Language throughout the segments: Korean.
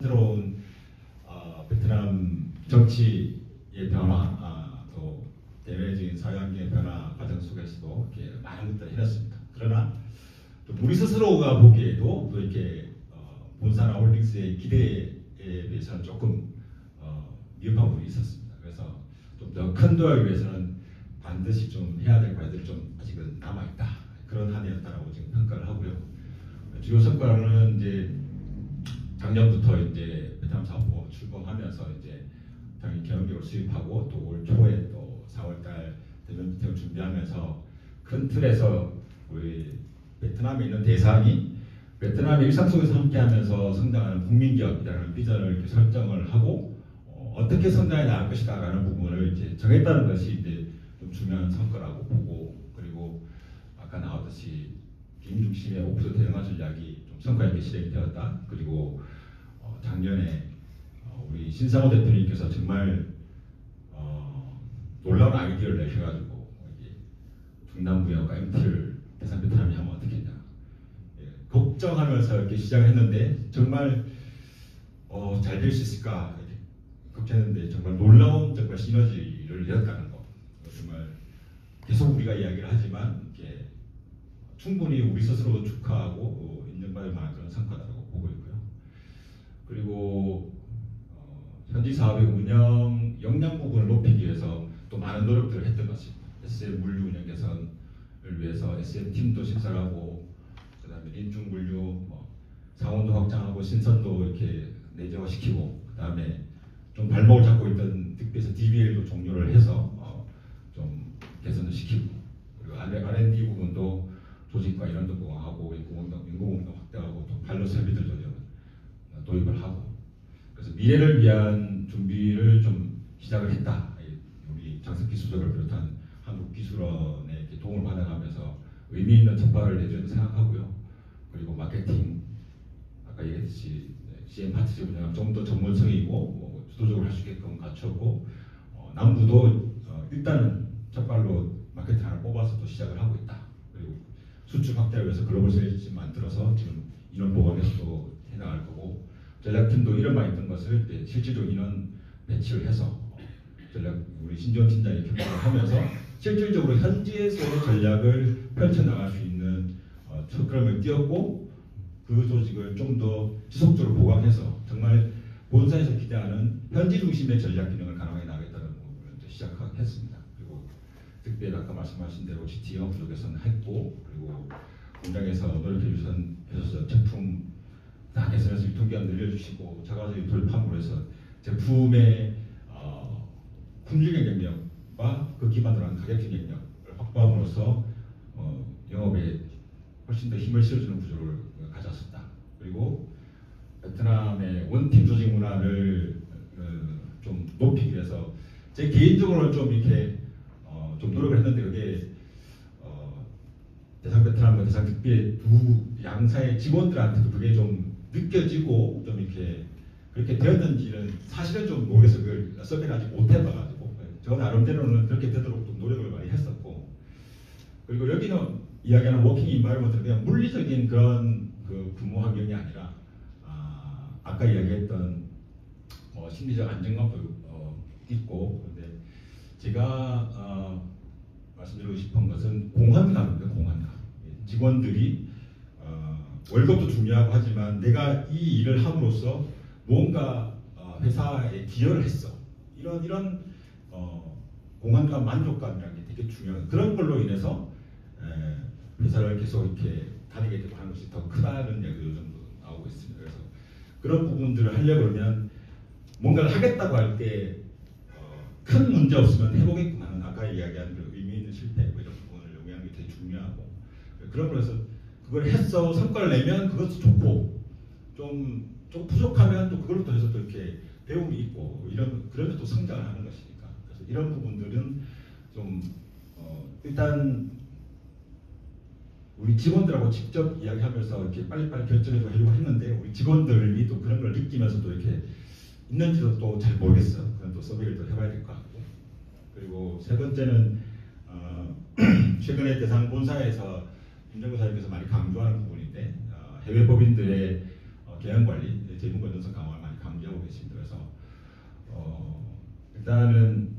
새로운 베트남 정치의 변화, 또 대외적인 사회환경의 변화 과정 속에서도 이렇게 많은 것들을 해냈습니다. 그러나 또 우리 스스로가 보기에도 또 이렇게 본사나 홀딩스의 기대에 비해서는 조금 미흡한 부분이 있었습니다. 그래서 좀 더 큰 도약을 위해서는 반드시 좀 해야 될 과제들이 좀 아직은 남아있다. 그런 한 해였다라고 지금 평가를 하고요. 주요 성과는 이제 작년부터 이제 베트남 사업부 출범하면서 이제 당연히 경영력을 수립하고 또 올 초에 또 4월달 대면 미팅을 준비하면서 큰 틀에서 우리 베트남에 있는 대상이 베트남의 일상 속에서 함께하면서 성장하는 국민기업이라는 비전을 이렇게 설정을 하고 어떻게 성장해 나갈 것이다라는 부분을 이제 정했다는 것이 이제 좀 중요한 성과라고 보고, 그리고 아까 나왔듯이 기업 중심의 오프도 대응화 전략이 좀 성과 있게 실행이 되었다. 그리고 작년에 우리 신상호 대표님께서 정말 놀라운 아이디어를 내셔가지고 중남부역과 MT를 대상 베트남이 하면 어떻겠냐, 걱정하면서 이렇게 시작했는데 정말 잘 될 수 있을까 이렇게 걱정했는데 정말 놀라운 정말 시너지를 내었다는 거, 정말 계속 우리가 이야기를 하지만 이렇게 충분히 우리 스스로도 축하하고 인정받을 만한 그런 성과다라고 보고 있고요. 그리고 현지 사업의 운영 역량 부분을 높이기 위해서 또 많은 노력들을 했던 것입니다. SM 물류 운영 개선을 위해서 SM 팀도 신설하고, 그다음에 인중 물류 상온도 확장하고 신선도 이렇게 내재화시키고, 그다음에 좀 발목을 잡고 있던 득비에서 DBL도 종료를 해서 좀 개선을 시키고, 그리고 R&D 부분도 조직과 이런도 보강하고 인공운동 확대하고 또 파일럿 설비들도 도입을 하고, 그래서 미래를 위한 준비를 좀 시작을 했다. 우리 장석기 수석을 비롯한 한국 기술원의 도움을 받아가면서 의미 있는 첫발을 내주는 생각하고요. 그리고 마케팅 아까 얘기했듯이 CM 파트지 운영은 좀 더 전문성이고 주도적으로 할 수 있게끔 갖췄고, 남부도 일단은 첫발로 마케팅 하나 뽑아서 또 시작을 하고 있다. 그리고 수출 확대를 위해서 글로벌 세일즈 만들어서 지금 인원 보강해서 또 해나갈 거고, 전략팀도 이런만 있던 것을 실질적으로 인원 배치를 해서 우리 신지원 팀장이 경험을 하면서 실질적으로 현지에서의 전략을 펼쳐나갈 수 있는 프로그램을 띄웠고, 그 조직을 좀 더 지속적으로 보강해서 정말 본사에서 기대하는 현지 중심의 전략 기능을 가능하게 나가겠다는 부분을 시작했습니다. 그리고 특별히 아까 말씀하신 대로 GT 영업 부족 개선을 했고, 그리고 공장에서 노력해 주셔서 제품 다 개선해서 유통기한 늘려주시고 자가적인 돌파물로 해서 제품의 품질 경쟁력과 그 기반으로 한 가격 경쟁력을 확보함으로써 영업에 훨씬 더 힘을 실어주는 구조를 가졌습니다. 그리고 베트남의 원팀 조직 문화를 좀 높이기 위해서 제 개인적으로는 좀 이렇게 좀 노력을 했는데, 그게 대상 베트남과 대상 특비의 두 양사의 직원들한테도 그게 좀 느껴지고 좀 이렇게 그렇게 되었는지는 사실은 좀 모르겠어요. 그걸 서비를 아직 못 해봐가지고 저 나름대로는 그렇게 되도록 좀 노력을 많이 했었고, 그리고 여기는 이야기하는 워킹 인바이러먼트는 그냥 물리적인 그런 그 근무 환경이 아니라 아까 이야기했던 심리적 안정감도 있고, 근데 제가 말씀드리고 싶은 것은 공헌감입니다. 공헌감. 직원들이 월급도 중요하고 하지만 내가 이 일을 함으로써 무언가 회사에 기여를 했어. 이런 공헌감, 만족감이라는 게 되게 중요한, 그런 걸로 인해서 회사를 계속 이렇게 다니게 되고 하는 것이 더 크다는 얘기도 요즘도 나오고 있습니다. 그래서 그런 부분들을 하려고 그러면 뭔가를 하겠다고 할 때 큰 문제 없으면 해보게끔 하는, 아까 이야기한 그 의미 있는 실패 이런 부분을 영위하는 게 되게 중요하고, 그런 거에서 그걸 했어 성과를 내면 그것도 좋고, 좀 부족하면 또 그걸로 또 해서 또 이렇게 배움이 있고 그러면 또 성장을 하는 것이니까. 그래서 이런 부분들은 좀 일단 우리 직원들하고 직접 이야기하면서 이렇게 빨리빨리 결정해서 하려고 했는데, 우리 직원들이 또 그런 걸 느끼면서 또 이렇게 있는지도 또 잘 모르겠어요. 그건 또 서비를 또 해봐야 될 것 같고, 그리고 세 번째는 최근에 대상 본사에서 김정구 사장님께서 많이 강조하는 부분인데, 해외 법인들의 개항 관리, 재무 건전성 강화를 많이 하고 계십니다. 그래서 일단은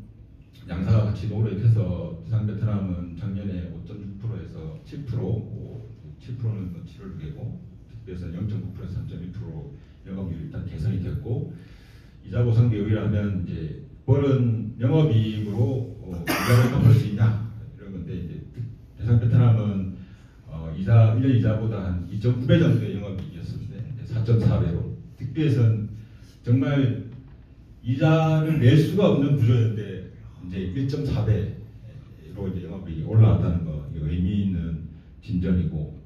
양사가 같이 노력해서 대상 베트남은 작년에 5.6%에서 7%, 7%는 뭐 7월 두개고 그래서 0.9%에서 3.1% 영업이익 일단 개선이 됐고 이자 보상 비율이라면 이제 벌은 영업이익으로 이자를 갚을 수 있냐 이런 건데 이제 대상 베트남은 이자 1년 이자보다 한 2.9배 정도의 영업이익이었는데 4.4배로 특비에서는 정말 이자를 낼 수가 없는 구조였는데 이제 1.4배로 이제 영업이익이 올라왔다는 거 이거 의미 있는 진전이고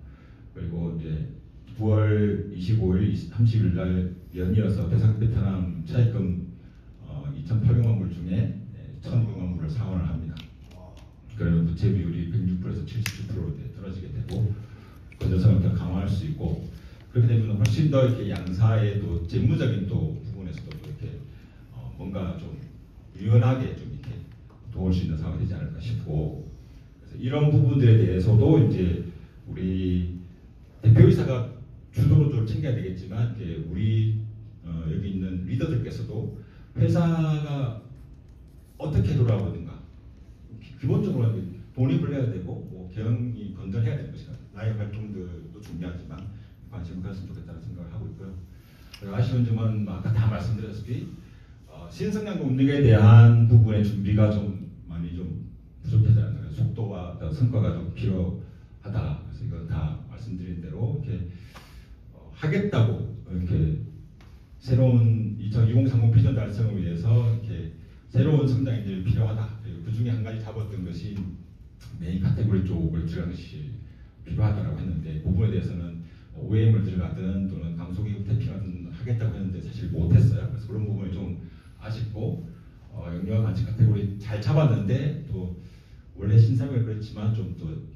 그리고 이제 9월 25일, 30일 날 연이어서 대상 베트남 차입금 2,800만 불 중에 1,200만 불을 상환을 합니다. 그러면 부채 비율이 106%에서 77%로 떨어지게 되고 건전성을 더 강화할 수 있고 그렇게 되면 훨씬 더 이렇게 양사의 또 재무적인 또 부분에서도 이렇게 뭔가 좀 유연하게 좀 이렇게 도울 수 있는 상황이 되지 않을까 싶고 그래서 이런 부분들에 대해서도 이제 우리 대표이사가 주도로 좀 챙겨야 되겠지만 이제 우리 여기 있는 리더들께서도 회사가 어떻게 돌아가든가 기본적으로 돈이 불려야 되고 뭐 경영이 건전해야 되는 것이다. 나의 활동들도 중요하지만 관심을 가졌으면 좋겠다는 생각을 하고 있고요. 아쉬운 점은 아까 다 말씀드렸다시피 신성장 능력에 대한 부분의 준비가 좀 많이 좀 부족하지 않나요? 속도와 성과가 좀 필요하다. 그래서 이건 다 말씀드린 대로 이렇게 하겠다고 이렇게 새로운 2030 비전 달성을 위해서 이렇게 새로운 성장 엔진이 필요하다. 그 중에 한 가지 잡았던 것이 메인 카테고리 쪽을 들어가는 것이 필요하다고 했는데 그 부분에 대해서는 OEM을 들어가든 또는 강소기업 태핑하든 하겠다고 했는데 사실 못했어요. 그래서 그런 부분이 좀 아쉽고 영유아 간식 카테고리 잘 잡았는데 또 원래 신상을 그랬지만 좀 또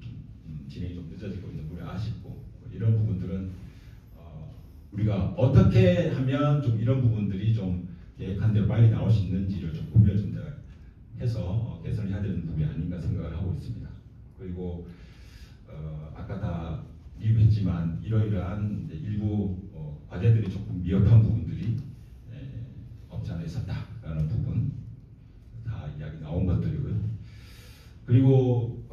진행이 좀 늦어지고 있는 부분이 아쉽고 이런 부분들은 우리가 어떻게 하면 좀 이런 부분들이 좀 계획한 대로 빨리 나올 수 있는지를 좀 고민을 해서 개선을 해야 되는 부분이 아닌가 생각을 하고 있습니다. 그리고 아까 다 리뷰했지만 이러이러한 일부 과제들이 조금 미흡한 부분들이 없지 않아 있었다라는 부분 다 이야기 나온 것들이고요. 그리고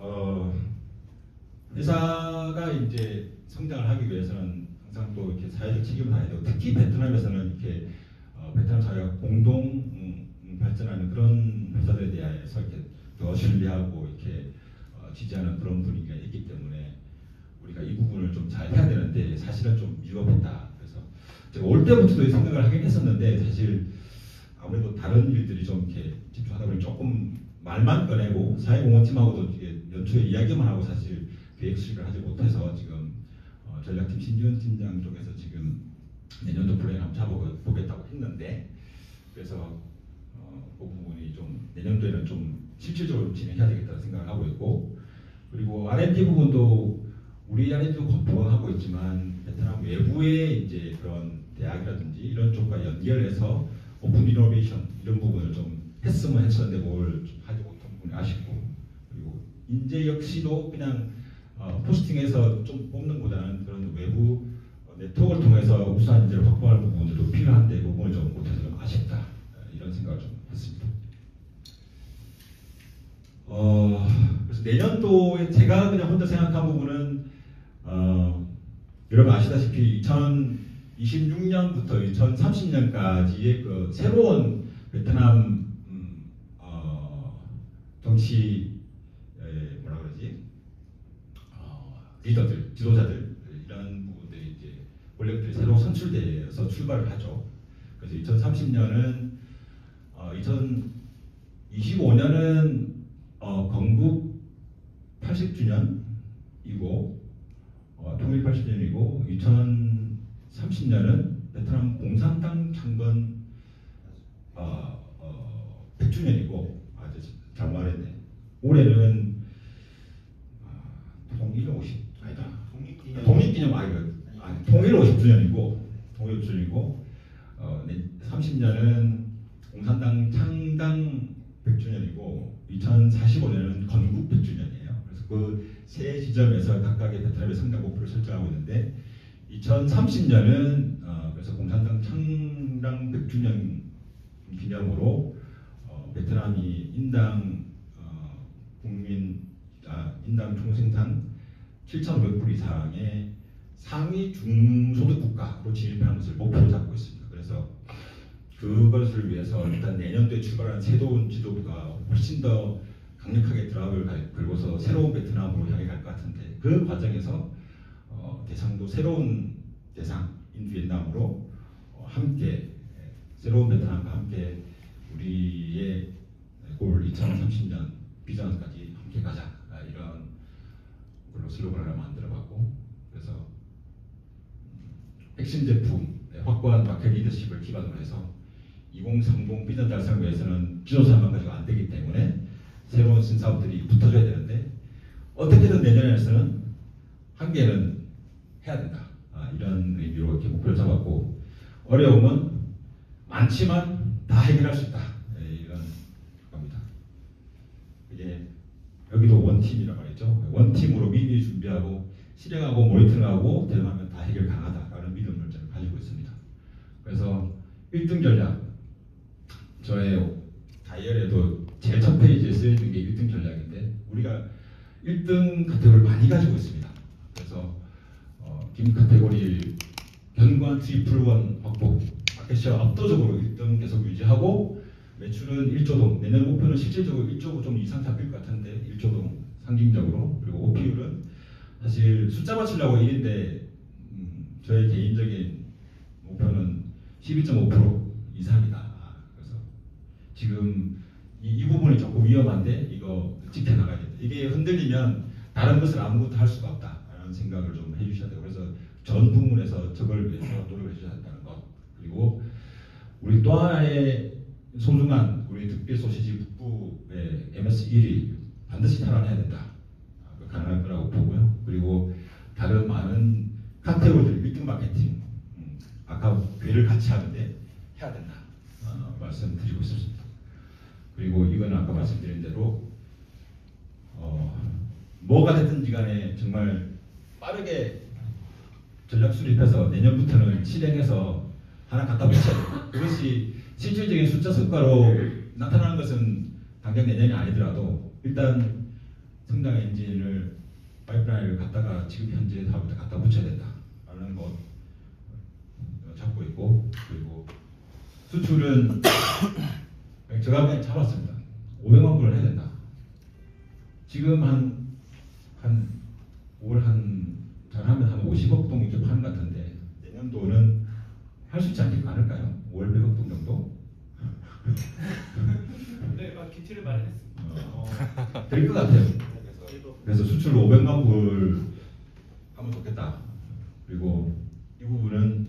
회사가 이제 성장을 하기 위해서는 항상 또 이렇게 사회적 책임을 다해야 되고 특히 베트남에서는 이렇게 베트남 사회가 공동 발전하는 그런 회사들에 대해서 이렇게 더 신뢰하고 이렇게 지지하는 그런 분위기가 있기 때문에 우리가 이 부분을 좀 잘 해야 되는데 사실은 좀 위험했다. 그래서 제가 올 때부터도 이 생각을 하긴 했었는데 사실 아무래도 다른 일들이 좀 이렇게 집중하다 보니 조금 말만 꺼내고 사회공헌팀하고도 연초에 이야기만 하고 사실 계획 수립을 하지 못해서 지금 전략팀 신지원 팀장 쪽에서 지금 내년도 플랜 한번 잡아보겠다고 했는데 그래서 그 부분이 좀 내년도에는 좀 실질적으로 진행해야 되겠다는 생각을 하고 있고 그리고 R&D 부분도 우리 R&D도 보강하고 있지만 베트남 외부의 이제 그런 대학이라든지 이런 쪽과 연결해서 오픈 이노베이션 이런 부분을 좀 했으면 했었는데 뭘 하지 못한 부분이 아쉽고 그리고 인재 역시도 그냥 포스팅해서 좀 뽑는 보다는 그런 외부 네트워크를 통해서 우수한 인재를 확보할 부분들도 필요한데 그 부분을 좀 못해서 좀 아쉽다 이런 생각을 좀 했습니다. 그래서 내년도에 제가 그냥 혼자 생각한 부분은 여러분 아시다시피 2026년부터 2030년까지의 그 새로운 베트남 정치 뭐라 그러지 리더들, 지도자들 이런 부분들이 이제 권력들이 새로 선출돼서 출발을 하죠. 그래서 2030년은 2025년은 건국 80주년이고 통일 80주년이고 2030년은 베트남 공산당 창건 100주년이고 잘 말했네. 올해는 통일 50 아니다. 독립기념 통일 50주년이고 통일 50주년이고 30년은 공산당 창당 100주년이고 2045년은 건국 100주년이에요. 그래서 그 세 지점에서 각각의 베트남의 성장 목표를 설정하고 있는데 2030년은 그래서 공산당 창당 100주년 기념으로 베트남이 인당 총생산 7,500불 이상의 상위 중소득 국가로 진입하는 것을 목표로 잡고 있습니다. 그래서 그것을 위해서 일단 내년도에 출발하는 새로운 지도부가 훨씬 더 강력하게 드라이브를 걸고서 새로운 베트남으로 향해 갈 것 같은데, 그 과정에서 대상도 새로운 대상인 비엔남으로 함께 새로운 베트남과 함께 우리의 골 2030년 비전까지 함께 가자, 이런 걸로 슬로건을 만들어봤고, 그래서 핵심 제품 확고한 마켓 리더십을 기반으로 해서 2030 비전 달성을 위해서는 지도사만 가지고 안 되기 때문에 새로운 신사업들이 붙어줘야 되는데, 어떻게든 내년에서는 한 개는 해야 된다, 이런 의미로 이렇게 목표를 잡았고, 어려움은 많지만 다 해결할 수 있다, 이런 겁니다. 이게 여기도 원팀이란 말이죠. 원팀으로 미리 준비하고 실행하고 모니터링하고 대응하면 다 해결 가능하다라는 믿음을 저는 가지고 있습니다. 그래서 1등 전략, 저의 다이어리에도 제일 첫 페이지에 쓰여진 게 1등 전략인데, 우리가 1등 카테고리를 많이 가지고 있습니다. 그래서 김 카테고리 견고한 트리플1 확보, 마켓시어 압도적으로 1등 계속 유지하고, 매출은 1조 동, 내년 목표는 실질적으로 1조 좀 이상 잡힐 것 같은데 1조 동 상징적으로, 그리고 OP율은 사실 숫자 맞추려고 1인데 저의 개인적인 목표는 12.5% 이상이다. 그래서 지금 이 부분이 조금 위험한데 이거 지켜나가야 된다. 이게 흔들리면 다른 것을 아무것도 할 수가 없다라는 생각을 좀 해주셔야 돼요. 그래서 전 부문에서 저걸 위해서 노력을 해주셔야 한다는 것. 그리고 우리 또 하나의 소중한 우리 특별 소시지 북부의 MS 1위 반드시 탈환해야 된다. 가능할 거라고 보고요. 그리고 다른 많은 카테고리들 1등 마케팅, 아까 괴를 같이 하는데 해야 된다, 말씀드리고 있습니다. 그리고 이건 아까 말씀드린 대로 뭐가 됐든지 간에 정말 빠르게 전략 수립해서 내년부터는 실행해서 하나 갖다 붙여야 돼요. 그것이 실질적인 숫자 성과로 나타나는 것은 당장 내년이 아니더라도 일단 성장 엔진을 파이프라인을 갖다가 지금 현재 사업부터 갖다 붙여야 된다라는 것 잡고 있고, 그리고 수출은 제가 그냥 잡았습니다. 500만 불을 해야 된다. 지금 올 잘하면 한 50억 동 이렇게 파는 것 같은데, 내년도는 할 수 있지 않을까요? 5월 100억 동 정도? 네, 기티를 많이 했습니다. 될 것 같아요. 그래서 수출로 500만 불 하면 좋겠다. 그리고 이 부분은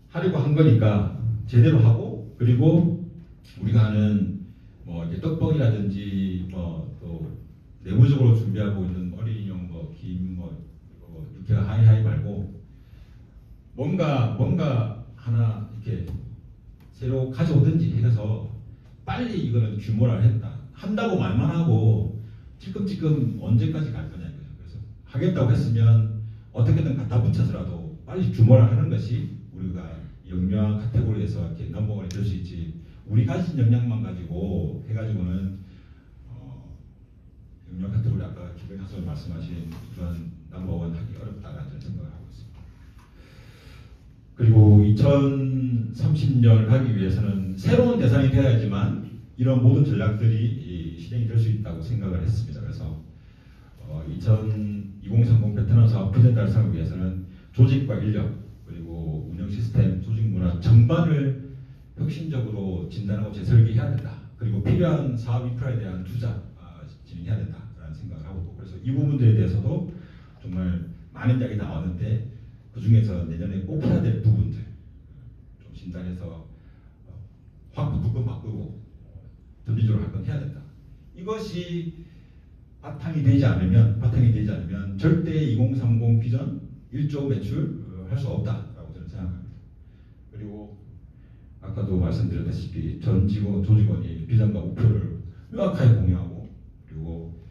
하려고 한 거니까 제대로 하고, 그리고 우리가 하는 뭐 이렇게 떡볶이라든지 뭐 또 내부적으로 준비하고 있는 머리 인형 김 육회가 하이하이 말고 뭔가 하나 이렇게 새로 가져오든지 해서 빨리 이거는 규모화를 했다. 한다고 말만 하고 찔끔찔끔 언제까지 갈 거냐 이거예요. 그래서 하겠다고 했으면 어떻게든 갖다 붙여서라도 빨리 규모화를 하는 것이 우리가 영유아 카테고리에서 이렇게 넘버원이 될 수 있지, 우리 가진 역량만 가지고 해가지고는 영유아 카테고리 아까 김백하선 말씀하신 그런 넘버원 하기 어렵다라는 생각을 하고 있습니다. 그리고 2030년을 가기 위해서는 새로운 대상이 되어야지만 이런 모든 전략들이 실행이 될 수 있다고 생각을 했습니다. 그래서 2030 베트남 사업 비전 달성을 위해서는 조직과 인력, 그리고 운영 시스템, 조직 문화 전반을 혁신적으로 진단하고 재설계해야 된다. 그리고 필요한 사업 인프라에 대한 투자 진행해야 된다라는 생각을 하고, 그래서 이 부분들에 대해서도 정말 많은 이야기 나왔는데 그 중에서 내년에 꼭 해야 될 부분들 좀 진단해서 확 바꾸고 전리적으로 할 건 해야 된다. 이것이 바탕이 되지 않으면 절대 2030 비전 1조 매출 할 수 없다라고 저는 생각합니다. 그리고 아까도 말씀드렸다시피 전 조직원이 비전과 목표를 명확하게 공유하고, 그리고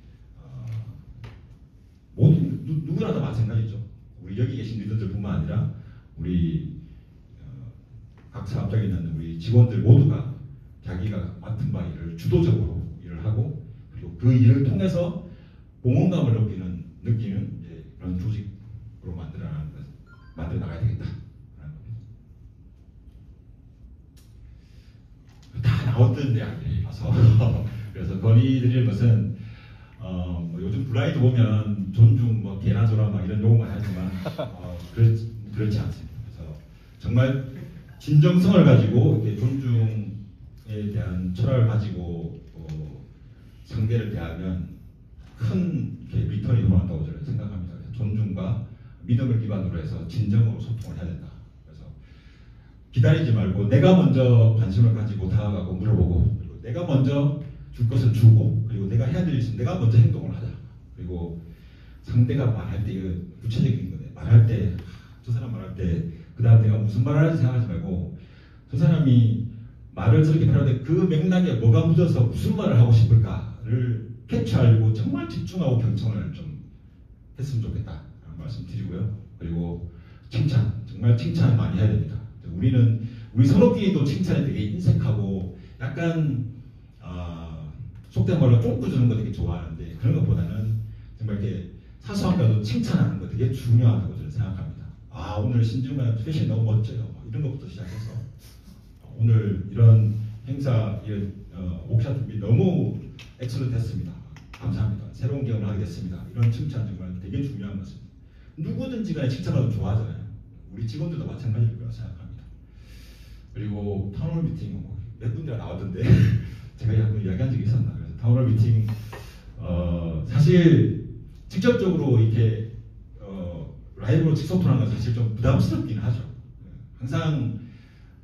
모든 누구나 다 마찬가지죠. 우리 여기 계신 리더들뿐만 아니라 우리 각 사업장에 있는 우리 직원들 모두가 자기가 맡은 바 일을 주도적으로 일을 하고 그리고 그 일을 통해서 공헌감을 느끼는 이제 그런 조직으로 만들어 나가야 되겠다라는 겁니다. 다 나왔던 이야기라서 그래서 건의드릴 것은 뭐 요즘 블라인드 보면 존중 뭐 개나 줘라 막 이런 용어만 하지만 그렇지 않습니다. 그래서 정말 진정성을 가지고 이렇게 존중에 대한 철학을 가지고 상대를 대하면 큰 이렇게 리턴이 돌아온다고 저는 생각합니다. 존중과 믿음을 기반으로 해서 진정으로 소통을 해야 된다. 그래서 기다리지 말고 내가 먼저 관심을 가지고 다가가고 물어보고 그리고 내가 먼저 줄 것을 주고 그리고 내가 해야 될 일은 내가 먼저 행동을 하자. 그리고 상대가 말할 때 이거 구체적인 거네. 말할 때 저 사람 말할 때 그 다음 내가 무슨 말을 하는지 생각하지 말고 저 사람이 말을 저렇게 하는데 그 맥락에 뭐가 묻어서 무슨 말을 하고 싶을까를 캐치하려고 정말 집중하고 경청을 좀 했으면 좋겠다라는 말씀 드리고요. 그리고 칭찬, 정말 칭찬 많이 해야 됩니다. 우리 서로끼리도 칭찬이 되게 인색하고 약간 속된 말로 쫑꾸 주는 거 되게 좋아하는데 그런 것보다는 정말 이렇게 사소한 거도 칭찬하는 거 되게 중요하다고 저는 생각합니다. 오늘 신중한 패션 너무 멋져요. 이런 것부터 시작해서 오늘 이런 행사 옥샷 준비 너무 엑셀런트 했습니다. 감사합니다. 새로운 경험을 하게 됐습니다. 이런 칭찬 정말 되게 중요한 것입니다. 누구든지 간에 칭찬받으면 좋아하잖아요. 우리 직원들도 마찬가지일 거라 생각합니다. 그리고 타운홀 미팅 몇 군데가 나왔던데 제가 한번 이야기한 적이 있었나. 그래서 타운홀 미팅 사실 직접적으로 이렇게 라이브로 소통하는 건 사실 좀 부담스럽긴 하죠. 항상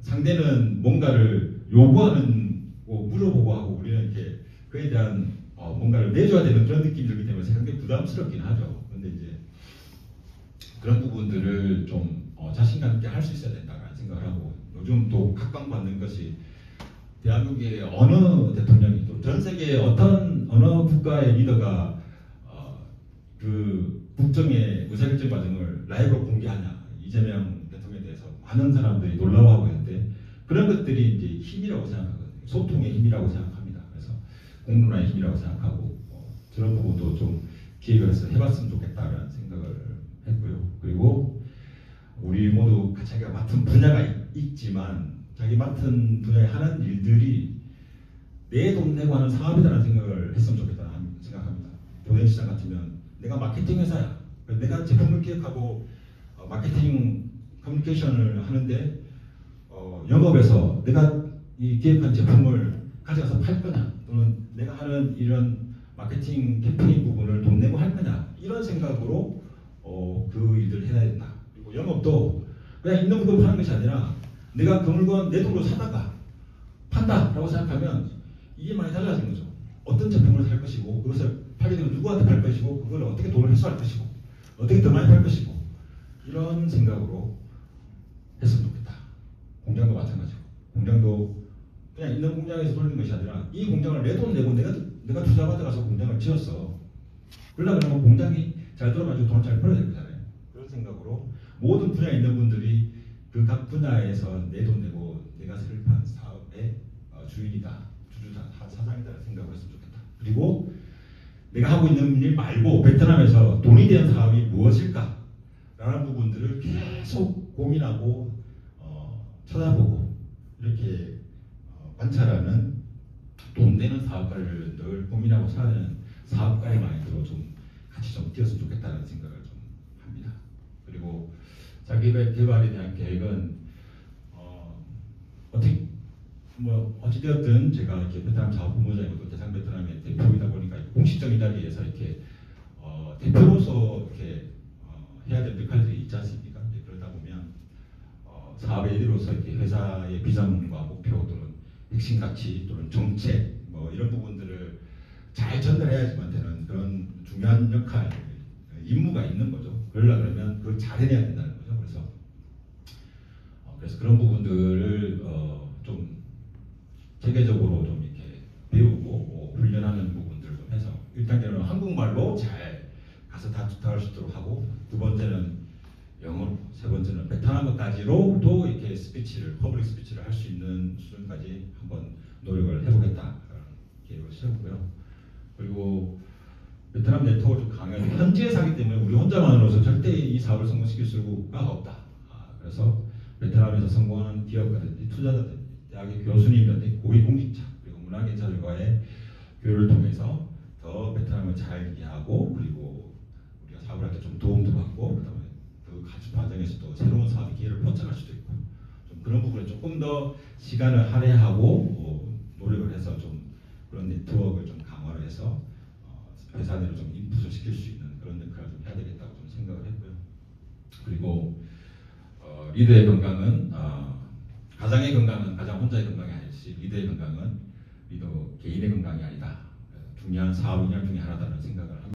상대는 뭔가를 요구하는 물어보고 하고 우리는 이렇게 그에 대한 뭔가를 내줘야 되는 그런 느낌이 들기 때문에 상당히 부담스럽긴 하죠. 그런데 이제 그런 부분들을 좀 자신감 있게 할 수 있어야 된다는 생각을 하고 요즘 또 각광받는 것이 대한민국의 어느 대통령이 또 전 세계의 어느 국가의 리더가 그 국정의 의사결정 과정을 라이브로 공개하냐. 이재명 대통령에 대해서 많은 사람들이 놀라워하고 있는데 그런 것들이 이제 힘이라고 생각하거든요. 소통의 힘이라고 생각합니다. 그래서 공론화의 힘이라고 생각하고 저런 부분도 좀 기획을 해서 해봤으면 좋겠다라는 생각을 했고요. 그리고 우리 모두 자기가 맡은 분야가 있지만 자기 맡은 분야에 하는 일들이 내 돈 내고 하는 사업이라는 생각을 했으면 좋겠다는 생각합니다. 도내시장 같으면 내가 마케팅 회사야. 내가 제품을 기획하고 마케팅 커뮤니케이션을 하는데 영업에서 내가 이 기획한 제품을 가져가서 팔 거냐 또는 내가 하는 이런 마케팅 캠페인 부분을 돈 내고 할 거냐 이런 생각으로 그 일들을 해야 된다. 그리고 영업도 그냥 있는 물건 파는 것이 아니라 내가 그 물건 내 돈으로 사다가 판다라고 생각하면 이게 많이 달라진 거죠. 어떤 제품을 살 것이고 그것을 팔게 되면 누구한테 팔 것이고 그걸 어떻게 돈을 회수할 것이고 어떻게 더 많이 팔 것이고 이런 생각으로 했으면 좋겠다. 공장도 마찬가지고 공장도 그냥 있는 공장에서 돌리는 것이 아니라 이 공장을 내 돈 내고 내가 투자 받아가서 공장을 지었어. 그러려면 공장이 잘 돌아가지고 돈 잘 벌어야 되잖아요. 그런 생각으로 모든 분야에 있는 분들이 그 각 분야에서 내 돈 내고 내가 설립한 사업의 주인이다, 주주다, 사장이다라는 생각을 했으면 좋겠다. 그리고 내가 하고 있는 일 말고 베트남에서 돈이 되는 사업이 무엇일까? 라는 부분들을 계속 고민하고 쳐다보고 이렇게 관찰하는 돈 되는 사업가를 늘 고민하고 살아가는 사업가의 마인드로 좀 같이 좀 뛰었으면 좋겠다는 생각을 좀 합니다. 그리고 자기 개발에 대한 계획은 어찌되었든 제가 이렇게 베트남 사업본부장이고 또 대상 베트남의 대표이다 보니까 공식적인 자리에서 이렇게 대표로서 이렇게 해야 될 역할들이 있지 않습니까? 그러다 보면 사업의 일위로서 이렇게 회사의 비전과 목표 또는 핵심 가치 또는 정책 이런 부분들을 잘 전달해야지만 되는 그런 중요한 역할, 임무가 있는 거죠. 그러려면 그걸 잘 해내야 된다는 거죠. 그래서 그런 부분들을 좀 체계적으로 좀 이렇게 배우고 훈련하는 부분들을 좀 해서 1단계는 한국말로 잘 가서 다 주타할 수 있도록 하고 두 번째는 영어로, 세 번째는 베트남어까지로도 이렇게 스피치를 퍼블릭 스피치를 할 있는 수준까지 한번 노력을 해보겠다 계획을 세우고요. 그리고 베트남 네트워크를 좀 강하게 현지에서 하기 때문에 우리 혼자만으로서 절대 이 사업을 성공시킬 수가 없다. 그래서 베트남에서 성공하는 기업가든지 투자자든지 대학의 교수님이라든지 고위공직자 그리고 문화계찰과의 교류를 통해서 더 베트남을 잘 이해하고 그리고 우리가 사업을 할 때 좀 도움도 받고 그다음에 그 가치 과정에서 또 새로운 사업의 기회를 포착할 수도 있고 좀 그런 부분에 조금 더 시간을 할애하고 노력을 해서 좀 그런 네트워크를 좀 강화를 해서 회사 내로 좀 인풋을 시킬 수 있는 그런 역할을 좀 해야 되겠다고 좀 생각을 했고요. 그리고 리더의 건강은 가장의 건강은 가장 혼자의 건강이 아니지 리더의 건강은 리더 개인의 건강이 아니다. 중요한 사업 분야 중에 하나다는 생각을 합니다.